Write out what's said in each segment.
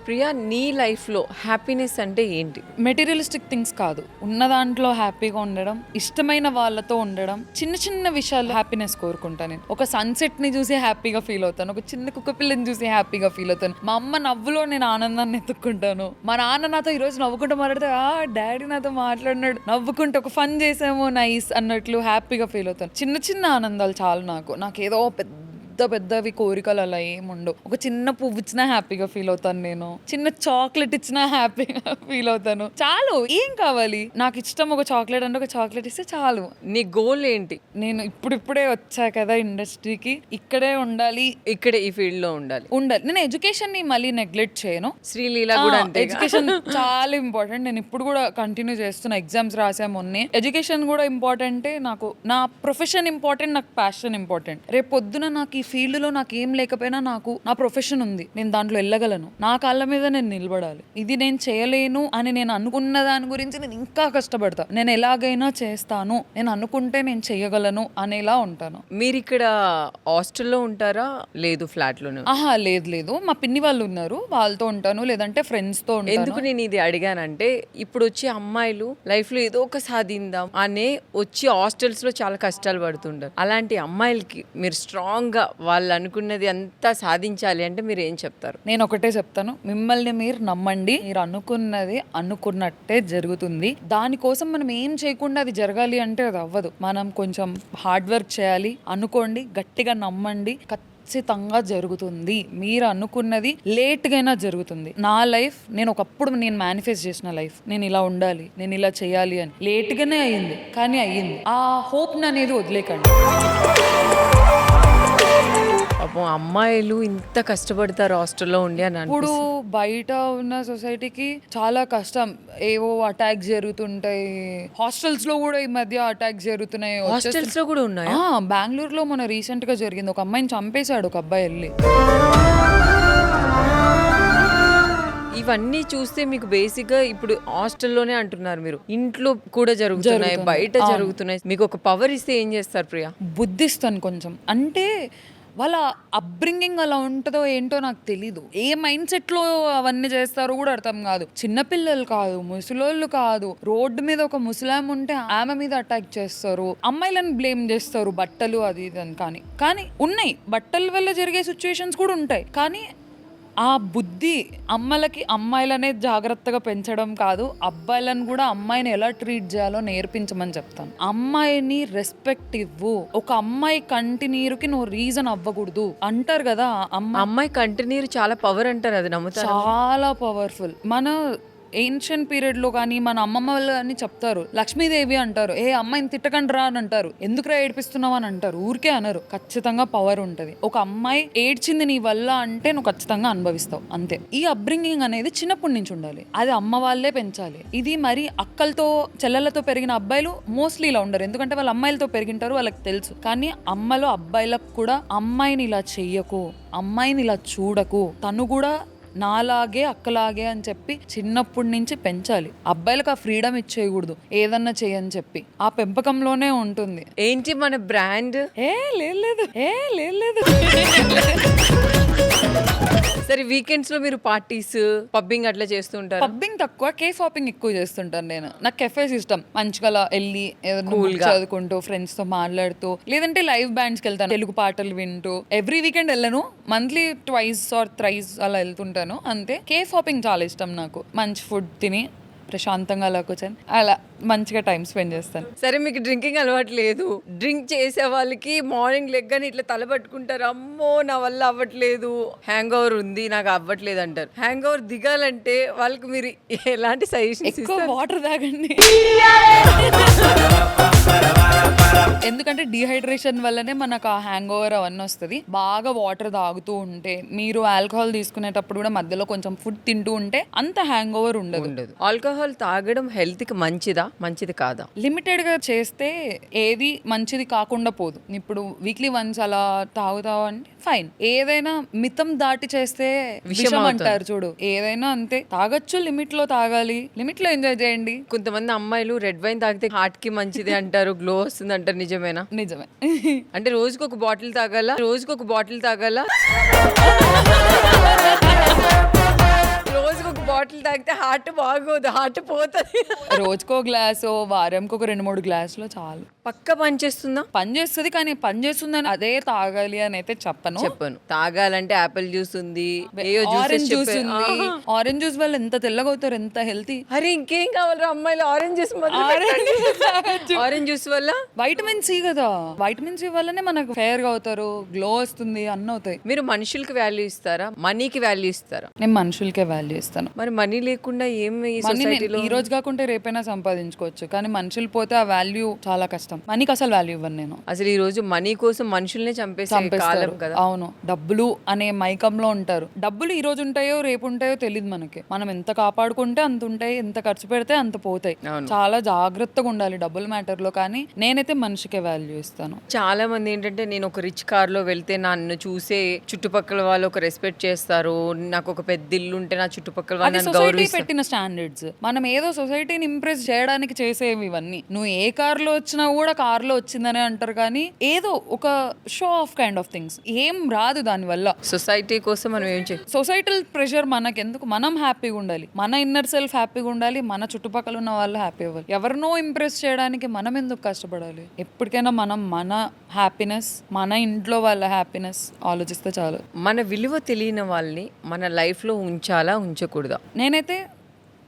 ప్రియా, నీ లైఫ్లో హ్యాపీనెస్ అంటే ఏంటి? మెటీరియలిస్టిక్ థింగ్స్ కాదు, ఉన్న దాంట్లో హ్యాపీగా ఉండడం, ఇష్టమైన వాళ్ళతో ఉండడం, చిన్న చిన్న విషయాలు హ్యాపీనెస్ కోరుకుంటాను నేను. ఒక సన్సెట్ ని చూసి హ్యాపీగా ఫీల్ అవుతాను, ఒక చిన్న కుక్క పిల్లని చూసి హ్యాపీగా ఫీల్ అవుతాను, మా అమ్మ నవ్వులో నేను ఆనందాన్ని ఎత్తుక్కుంటాను, మా నాన్న నాతో ఈరోజు నవ్వుకుంటూ మాట్లాడితే డాడీ నాతో మాట్లాడినాడు, నవ్వుకుంటూ ఒక ఫన్ చేసాము నైస్ అన్నట్లు హ్యాపీగా ఫీల్ అవుతాను. చిన్న చిన్న ఆనందాలు చాలు నాకు ఏదో పెద్దవి కోరికలు అలా ఏముండవు. ఒక చిన్న పువ్వు ఇచ్చినా హ్యాపీగా ఫీల్ అవుతాను, నేను చిన్న చాక్లెట్ ఇచ్చినా హ్యాపీగా ఫీల్ అవుతాను. చాలు, ఏం కావాలి? నాకు ఇష్టం ఒక చాక్లెట్ అంటే ఒక చాక్లెట్ ఇస్తే చాలు. నీ గోల్ ఏంటి? నేను ఇప్పుడిప్పుడే వచ్చా కదా ఇండస్ట్రీకి, ఇక్కడే ఉండాలి, ఇక్కడే ఈ ఫీల్డ్ లో ఉండాలి. నేను ఎడ్యుకేషన్ ని మళ్ళీ నెగ్లెక్ట్ చేయను. శ్రీలీల కూడా అంతే. ఎడ్యుకేషన్ చాలా ఇంపార్టెంట్. నేను ఇప్పుడు కూడా కంటిన్యూ చేస్తున్నా, ఎగ్జామ్స్ రాసా మొన్నే. ఎడ్యుకేషన్ కూడా ఇంపార్టెంటే నాకు. నా ప్రొఫెషన్ ఇంపార్టెంట్, నాకు ప్యాషన్ ఇంపార్టెంట్. రేపు పొద్దున నాకు ఈ ఫీల్డ్ లో నాకు ఏం లేకపోయినా నాకు నా ప్రొఫెషన్ ఉంది, నేను దాంట్లో వెళ్ళగలను, నా కాళ్ళ మీద నేను నిలబడాలి. ఇది నేను చేయలేను అని నేను అనుకున్న దాని గురించి నేను ఇంకా కష్టపడతా, నేను ఎలాగైనా చేస్తాను, నేను అనుకుంటే నేను చెయ్యగలను అనేలా ఉంటాను. మీరు ఇక్కడ హాస్టల్లో ఉంటారా? లేదు, ఫ్లాట్ లోనే? ఆహా, లేదు, మా పిన్ని వాళ్ళు ఉన్నారు, వాళ్ళతో ఉంటాను, లేదంటే ఫ్రెండ్స్ తో ఉంటాను. ఎందుకు నేను ఇది అడిగానంటే, ఇప్పుడు వచ్చే అమ్మాయిలు లైఫ్ లో ఏదో ఒక సాధిందాం అనే వచ్చి హాస్టల్స్ లో చాలా కష్టాలు పడుతుంటారు. అలాంటి అమ్మాయిలకి మీరు స్ట్రాంగ్ గా వాళ్ళు అనుకున్నది అంతా సాధించాలి అంటే మీరు ఏం చెప్తారు? నేను ఒకటే చెప్తాను, మిమ్మల్ని మీరు నమ్మండి, మీరు అనుకున్నది అనుకున్నట్టే జరుగుతుంది. దానికోసం మనం ఏం చేయకుండా అది జరగాలి అంటే అది అవ్వదు. మనం కొంచెం హార్డ్ వర్క్ చేయాలి, అనుకోండి, గట్టిగా నమ్మండి, ఖచ్చితంగా జరుగుతుంది. మీరు అనుకున్నది లేట్గా అయినా జరుగుతుంది. నా లైఫ్ నేను ఒకప్పుడు నేను మేనిఫెస్ట్ చేసిన లైఫ్, నేను ఇలా ఉండాలి, నేను ఇలా చేయాలి అని లేట్గానే అయ్యింది, కానీ అయ్యింది. ఆ హోప్ అనేది వదిలేకండి. పాపం అమ్మాయిలు ఇంత కష్టపడతారు హాస్టల్లో ఉండి అని. ఇప్పుడు బయట ఉన్న సొసైటీకి చాలా కష్టం, ఏవో అటాక్స్ జరుగుతుంటాయి. హాస్టల్స్ లో కూడా ఈ మధ్య అటాక్స్ జరుగుతున్నాయి. హాస్టల్స్ లో కూడా ఉన్నాయి. బెంగళూరులో మన రీసెంట్ గా జరిగింది, ఒక అమ్మాయిని చంపేశాడు ఒక అబ్బాయి వెళ్ళి. ఇవన్నీ చూస్తే మీకు బేసిక్ గా ఇప్పుడు హాస్టల్లోనే అంటున్నారు మీరు, ఇంట్లో కూడా జరుగుతున్నాయి, బయట జరుగుతున్నాయి. మీకు ఒక పవర్ ఇస్తే ఏం చేస్తారు ప్రియా? బుద్ధిస్తాను కొంచెం. అంటే వాళ్ళ అప్బ్రింగింగ్ అలా ఉంటుందో ఏంటో నాకు తెలీదు, ఏ మైండ్ సెట్ లో అవన్నీ చేస్తారో కూడా అర్థం కాదు. చిన్నపిల్లలు కాదు, ముసలోళ్ళు కాదు, రోడ్డు మీద ఒక ముసలాం ఉంటే ఆమె మీద అటాక్ చేస్తారు, అమ్మాయిలను బ్లేమ్ చేస్తారు, బట్టలు అది ఇది అని. కానీ ఉన్నాయి, బట్టల వల్ల జరిగే సిచ్యువేషన్స్ కూడా ఉంటాయి. కానీ ఆ బుద్ధి అమ్మలకి అమ్మాయిలనే జాగ్రత్తగా పెంచడం కాదు, అబ్బాయిలను కూడా అమ్మాయిని ఎలా ట్రీట్ చేయాలో నేర్పించమని చెప్తాను. అమ్మాయిని రెస్పెక్ట్ ఇవ్వు. ఒక అమ్మాయి కంటి నీరుకి నువ్వు రీజన్ అవ్వకూడదు అంటారు కదా. అమ్మాయి కంటి నీరు చాలా పవర్ అంటారు, అది నమ్ముతారు? చాలా పవర్ఫుల్. మన ఏన్షియన్ పీరియడ్ లో కానీ మన అమ్మమ్మ వాళ్ళు అని చెప్తారు, లక్ష్మీదేవి అంటారు, ఏ అమ్మాయిని తిట్టకండి రా అని అంటారు, ఎందుకురా ఏడిపిస్తున్నావు అని అంటారు, ఊరికే అనరు. ఖచ్చితంగా పవర్ ఉంటది. ఒక అమ్మాయి ఏడ్చింది నీ వల్ల అంటే నువ్వు ఖచ్చితంగా అనుభవిస్తావు, అంతే. ఈ అప్బ్రింగింగ్ అనేది చిన్నప్పటి నుంచి ఉండాలి, అది అమ్మ వాళ్ళే పెంచాలి. ఇది మరి అక్కలతో చెల్లెలతో పెరిగిన అబ్బాయిలు మోస్ట్లీ ఇలా ఉండరు, ఎందుకంటే వాళ్ళ అమ్మాయిలతో పెరిగింటారు, వాళ్ళకి తెలుసు. కానీ అమ్మలో అబ్బాయిలకు కూడా అమ్మాయిని ఇలా చెయ్యకు, అమ్మాయిని ఇలా చూడకు, తను కూడా నాలాగే అక్కలాగే అని చెప్పి చిన్నప్పటి నుంచి పెంచాలి. అబ్బాయిలకు ఆ ఫ్రీడమ్ ఇచ్చేయకూడదు, ఏదన్నా చేయని చెప్పి. ఆ పెంపకంలోనే ఉంటుంది. ఏంటి మన బ్రాండ్? లేదు సరే, వీకెండ్స్ లో మీరు పార్టీస్, పబ్బింగ్ అట్లా చేస్తూ ఉంటారు? పబ్బింగ్ తక్కువ, కేఫ్ హాపింగ్ ఎక్కువ చేస్తుంటాను నేను. నాకు కెఫేస్ ఇష్టం. మంచిగా అలా వెళ్ళి ఏదైనా చదువుకుంటూ, ఫ్రెండ్స్ తో మాట్లాడుతూ, లేదంటే లైవ్ బ్యాండ్స్కి వెళ్తాను, తెలుగు పాటలు వింటూ. ఎవ్రీ వీకెండ్ వెళ్ళను, మంత్లీ ట్వైస్ ఆర్ థ్రైస్ అలా వెళ్తుంటాను, అంతే. కేఫ్ హాపింగ్ చాలా ఇష్టం నాకు. మంచి ఫుడ్ తిని ప్రశాంతంగా అలా కూర్చొని అలా మంచిగా టైం స్పెండ్ చేస్తాను. సరే, మీకు డ్రింకింగ్ అలవాటు లేదు. డ్రింక్ చేసే వాళ్ళకి మార్నింగ్ లెగ్గానే ఇట్లా తల పట్టుకుంటారు, అమ్మో నా వల్ల అవ్వట్లేదు, హ్యాంగ్ ఓవర్ ఉంది నాకు అవ్వట్లేదు అంటారు. హ్యాంగ్ ఓవర్ దిగాలంటే వాళ్ళకి మీరు ఎలాంటి సజెషన్స్? ఎక్కువ వాటర్ తాగండి, ఎందుకంటే డిహైడ్రేషన్ వల్లనే మనకు ఆ హ్యాంగ్ ఓవర్ అవన్నీ వస్తుంది. బాగా వాటర్ తాగుతూ ఉంటే, మీరు ఆల్కహాల్ తీసుకునేటప్పుడు కూడా మధ్యలో కొంచెం ఫుడ్ తింటూ ఉంటే అంత హ్యాంగ్ ఓవర్ ఉండదు. ఆల్కహాల్ తాగడం హెల్త్ కి మంచిదా, మంచిది కాదా? లిమిటెడ్ గా చేస్తే ఏది మంచిది కాకుండా పోదు. ఇప్పుడు వీక్లీ వన్స్ అలా తాగుతావు అంటే ఫైన్. ఏదైనా మితం దాటి చేస్తే విషం అంటారు చూడు, ఏదైనా అంతే. తాగొచ్చు, లిమిట్ లో తాగాలి, లిమిట్ లో ఎంజాయ్ చేయండి. కొంతమంది అమ్మాయిలు రెడ్ వైన్ తాగితే హార్ట్ కి మంచిది అంటారు, గ్లో వస్తుంది అంటారు, నిజమేనా? నిజమే. అంటే రోజుకి ఒక బాటిల్ తాగాల? బాటిల్ తాగితే హార్ట్ బాగోదు, హార్ట్ పోతుంది. రోజుకో గ్లాసు, వారంకి ఒక 2-3 గ్లాసులు చాలు. పక్క పనిచేస్తుందా? పని చేస్తుంది, కానీ పని చేస్తుందని అదే తాగాలి అని అయితే చెప్పను. తాగాలంటే ఆపిల్ జ్యూస్ ఉంది, ఆరెంజ్ జ్యూస్ ఉంది. ఆరెంజ్ జ్యూస్ వల్ల ఎంత తెల్లగా అవుతారు, ఎంత హెల్తీ. అరే ఇంకేం కావాలరా అమ్మాయిలు, ఆరెంజ్ జ్యూస్. ఆరెంజ్ జ్యూస్ వల్ల వైటమిన్ సి కదా, వైటమిన్ సి వల్లనే మనకు ఫెయిర్ గా అవుతారు, గ్లో వస్తుంది, అన్నీ అవుతాయి. మీరు మనుషులకి వాల్యూ ఇస్తారా, మనీకి వాల్యూ ఇస్తారా? నేను మనుషులకే వాల్యూ ఇస్తాను. మరి మనీ లేకుండా ఏం ఈ మనీ సొసైటీలో? ఈ రోజు కాకుంటే రేపైనా సంపాదించుకోవచ్చు, కానీ మనుషులు పోతే ఆ వాల్యూ చాలా కష్టం. మనీకి అసలు వాల్యూ ఇవ్వను నేను. అసలు ఈ రోజు మనీ కోసం మనుషుల్నే చంపేసే కాలం కదా. అవును, డబ్బులు అనే మైకంలో ఉంటారు. డబ్బులు ఈ రోజు ఉంటాయో రేపు ఉంటాయో తెలియదు మనకి. మనం ఎంత కాపాడుకుంటే అంత ఉంటాయి, ఎంత ఖర్చు పెడితే అంత పోతాయి. చాలా జాగ్రత్తగా ఉండాలి డబ్బుల మ్యాటర్ లో. కానీ నేనైతే మనిషికే వాల్యూ ఇస్తాను. చాలా మంది ఏంటంటే నేను ఒక రిచ్ కార్ లో వెళ్తే నన్ను చూసే చుట్టుపక్కల వాళ్ళు ఒక రెస్పెక్ట్ చేస్తారు, నాకు ఒక పెద్ద ఇల్లు ఉంటే నా చుట్టుపక్కల వాళ్ళు నన్ను సొసైటీ గౌరవిస్తారు. పెట్టిన స్టాండర్డ్స్. మనం ఏదో సొసైటీని ఇంప్రెస్ చేయడానికి చేసేవి ఇవన్నీ. నువ్వు ఏ కార్ లో వచ్చినా కూడా కార్ లో వచ్చిందనే అంటారు, కానీ ఏదో ఒక show off kind of things. ఏం రాదు దానివల్ల. సొసైటీ కోసం మనం ఏం చేయాలి? సొసైటల్ ప్రెషర్ మనకెందుకు? మనం హ్యాపీగా ఉండాలి, మన ఇన్నర్ సెల్ఫ్ హ్యాపీగా ఉండాలి, మన చుట్టుపక్కల ఉన్న వాళ్ళు హ్యాపీ అవ్వాలి. ఎవరినో ఇంప్రెస్ చేయడానికి మనం ఎందుకు కష్టపడాలి? ఎప్పటికైనా మనం మన హ్యాపీనెస్, మన ఇంట్లో వాళ్ళ హ్యాపీనెస్ ఆలోచిస్తే చాలు. మన విలువ తెలియని వాళ్ళని మన లైఫ్లో ఉంచాలా, ఉంచకూడదా? నేనైతే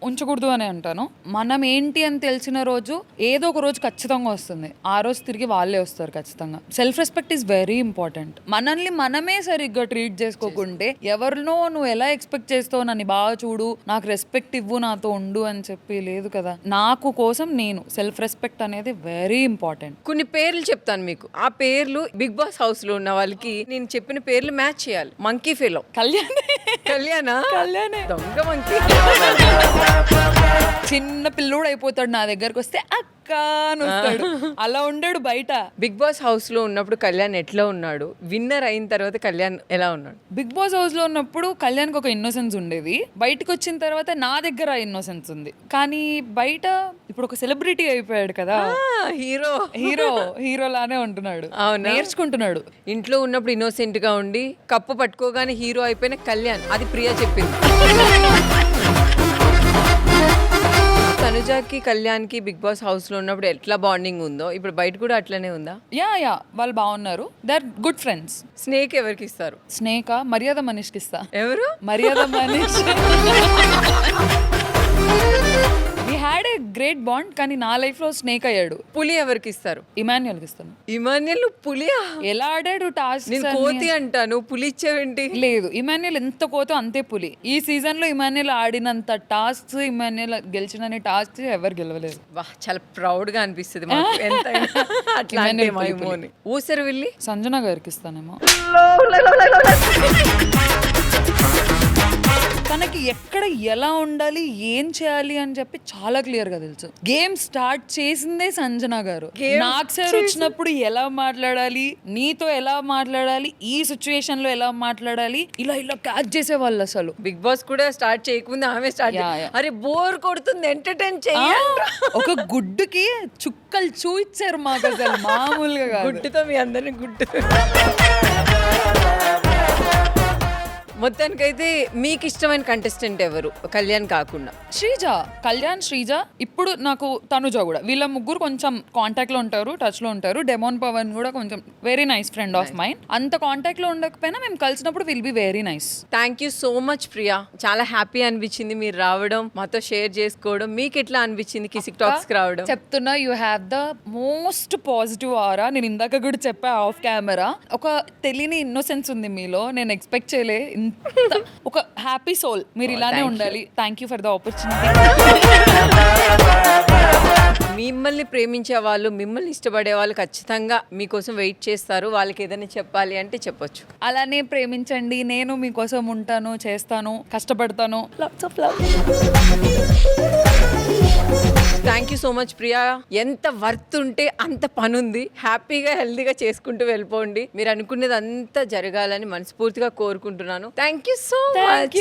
ఉంచకూడదు అని అంటాను. మనం ఏంటి అని తెలిసిన రోజు ఏదో ఒక రోజు ఖచ్చితంగా వస్తుంది. ఆ రోజు తిరిగి వాళ్ళే వస్తారు ఖచ్చితంగా. Self respect is very important. మనల్ని మనమే సరిగ్గా ట్రీట్ చేసుకోకుంటే ఎవరినో నువ్వు ఎలా ఎక్స్పెక్ట్ చేస్తావు, నన్ను బాగా చూడు, నాకు రెస్పెక్ట్ ఇవ్వు, నాతో ఉండు అని చెప్పి లేదు కదా. నాకు కోసం నేను సెల్ఫ్ రెస్పెక్ట్ అనేది వెరీ ఇంపార్టెంట్. కొన్ని పేర్లు చెప్తాను మీకు. ఆ పేర్లు బిగ్ బాస్ హౌస్ లో ఉన్న వాళ్ళకి నేను చెప్పిన పేర్లు మ్యాచ్ చేయాలి. మంకీ ఫెలో కళ్యాణ్ దొంగ మంకీ. చిన్న పిల్లోడు అయిపోతాడు నా దగ్గరకు వస్తే అక్క అని వస్తాడు. అలా ఉండాడు బయట. బిగ్ బాస్ హౌస్ లో ఉన్నప్పుడు కళ్యాణ్ ఎట్లా ఉన్నాడు, విన్నర్ అయిన తర్వాత కళ్యాణ్ ఎలా ఉన్నాడు? బిగ్ బాస్ హౌస్ లో ఉన్నప్పుడు కళ్యాణ్కి ఒక ఇన్నోసెన్స్ ఉండేది. బయటకు వచ్చిన తర్వాత నా దగ్గర ఆ ఇన్నోసెన్స్ ఉంది. కానీ బయట ఇప్పుడు ఒక సెలబ్రిటీ అయిపోయాడు కదా, హీరో హీరోలానే ఉంటున్నాడు. నేర్చుకుంటున్నాడు. ఇంట్లో ఉన్నప్పుడు ఇన్నోసెంట్ గా ఉండి కప్పు పట్టుకోగానే హీరో అయిపోయిన కళ్యాణ్. అది ప్రియా చెప్పింది. తనుజాకి కళ్యాణ్కి బిగ్ బాస్ హౌస్ లో ఉన్నప్పుడు ఎట్లా బాండింగ్ ఉందో ఇప్పుడు బయట కూడా అట్లనే ఉందా? యా వాళ్ళు బాగున్నారు. They are good friends. Snake ఎవరికి ఇస్తారు? స్నేకా మర్యాద మనీష్కి ఇస్తా. ఎవరు? మర్యాద Manish. We had a great bond, కానీ నా లైఫ్ లో స్నేక్ అయ్యాడు. పులి ఎవరికి ఇస్తారు? ఇమాన్యుయల్కి ఇస్తాను. ఇమాన్యుయల్ పులియా? ఎలా ఆడాడు టాస్క్. నేను కోతి అంటాను, పులి ఇచ్చావేంటి? లేదు, ఇమాన్యుయల్ ఎంత కోతో అంతే పులి. ఈ సీజన్ లో ఇమాన్యుయల్ ఆడినంత టాస్క్స్, ఇమాన్యుయల్ గెలిచిన టాస్క్స్ ఎవరు గెలవలేదు. వా, చాలా ప్రౌడ్ గా అనిపిస్తుంది మాకు ఎంతైనా. అట్లాంటి మైమోని. ఊసరి వెళ్ళి సంజన గారికి ఇస్తానేమో. తనకి ఎక్కడ ఎలా ఉండాలి, ఏం చేయాలి అని చెప్పి చాలా క్లియర్ గా తెలుసు. గేమ్ స్టార్ట్ చేసిందే సంజన గారు. నాకు సార్ వచ్చినప్పుడు ఎలా మాట్లాడాలి, నీతో ఎలా మాట్లాడాలి, ఈ సిచ్యువేషన్ లో ఎలా మాట్లాడాలి, ఇలా క్యాచ్ చేసేవాళ్ళు. అసలు బిగ్ బాస్ కూడా స్టార్ట్ చేయకముందు ఆమె స్టార్ట్. అరే బోర్ కొడుతుంది, ఎంటర్టైన్ చేయాలి. ఒక గుడ్డుకి చుక్కలు చూయించారు మాకు, అసలు మామూలుగా. గుడ్డుతో మీ అందరిని గుడ్డు. మొత్తానికైతే మీకు ఇష్టమైన కంటెస్టెంట్ ఎవరు కళ్యాణ్ కాకుండా? శ్రీజ. కళ్యాణ్, శ్రీజ, ఇప్పుడు నాకు తనుజ కూడా. వీళ్ళ ముగ్గురు కొంచెం కాంటాక్ట్ లో ఉంటారు, టచ్ లో ఉంటారు. డెమోన్ పవన్ కూడా కొంచెం very nice friend of mine. అంత కాంటాక్ట్ లో ఉండకపోయినా మేము కలిసినప్పుడు will be very nice. Thank you so much Priya. చాలా హ్యాపీ అనిపించింది మీరు రావడం, మాతో షేర్ చేసుకోవడం. మీకు ఎట్లా అనిపించింది కిసిక్ టాక్స్ కి రావడం? చెప్తున్నా, you have the most positive aura. నేను ఇందాక కూడా చెప్పా ఆఫ్ కెమెరా. ఒక తెలియని ఇన్నోసెన్స్ ఉంది మీలో, నేను ఎక్స్పెక్ట్ చేయలే. ఒక హ్యాపీ సోల్. మీరు ఇలానే ఉండాలి. Thank you for the opportunity. మిమ్మల్ని ప్రేమించే వాళ్ళు, మిమ్మల్ని ఇష్టపడే వాళ్ళు ఖచ్చితంగా మీకోసం వెయిట్ చేస్తారు. వాళ్ళకి ఏదైనా చెప్పాలి అంటే చెప్పొచ్చు. అలానే ప్రేమించండి. నేను మీకోసం ఉంటాను, చేస్తాను, కష్టపడతాను. Lots of love. Thank you so much Priya. ఎంత వర్త్ ఉంటే అంత పని ఉంది. హ్యాపీగా హెల్దీగా చేసుకుంటూ వెళ్ళిపోండి. మీరు అనుకునేది అంతా జరగాలని మనస్ఫూర్తిగా కోరుకుంటున్నాను. Thank you so much.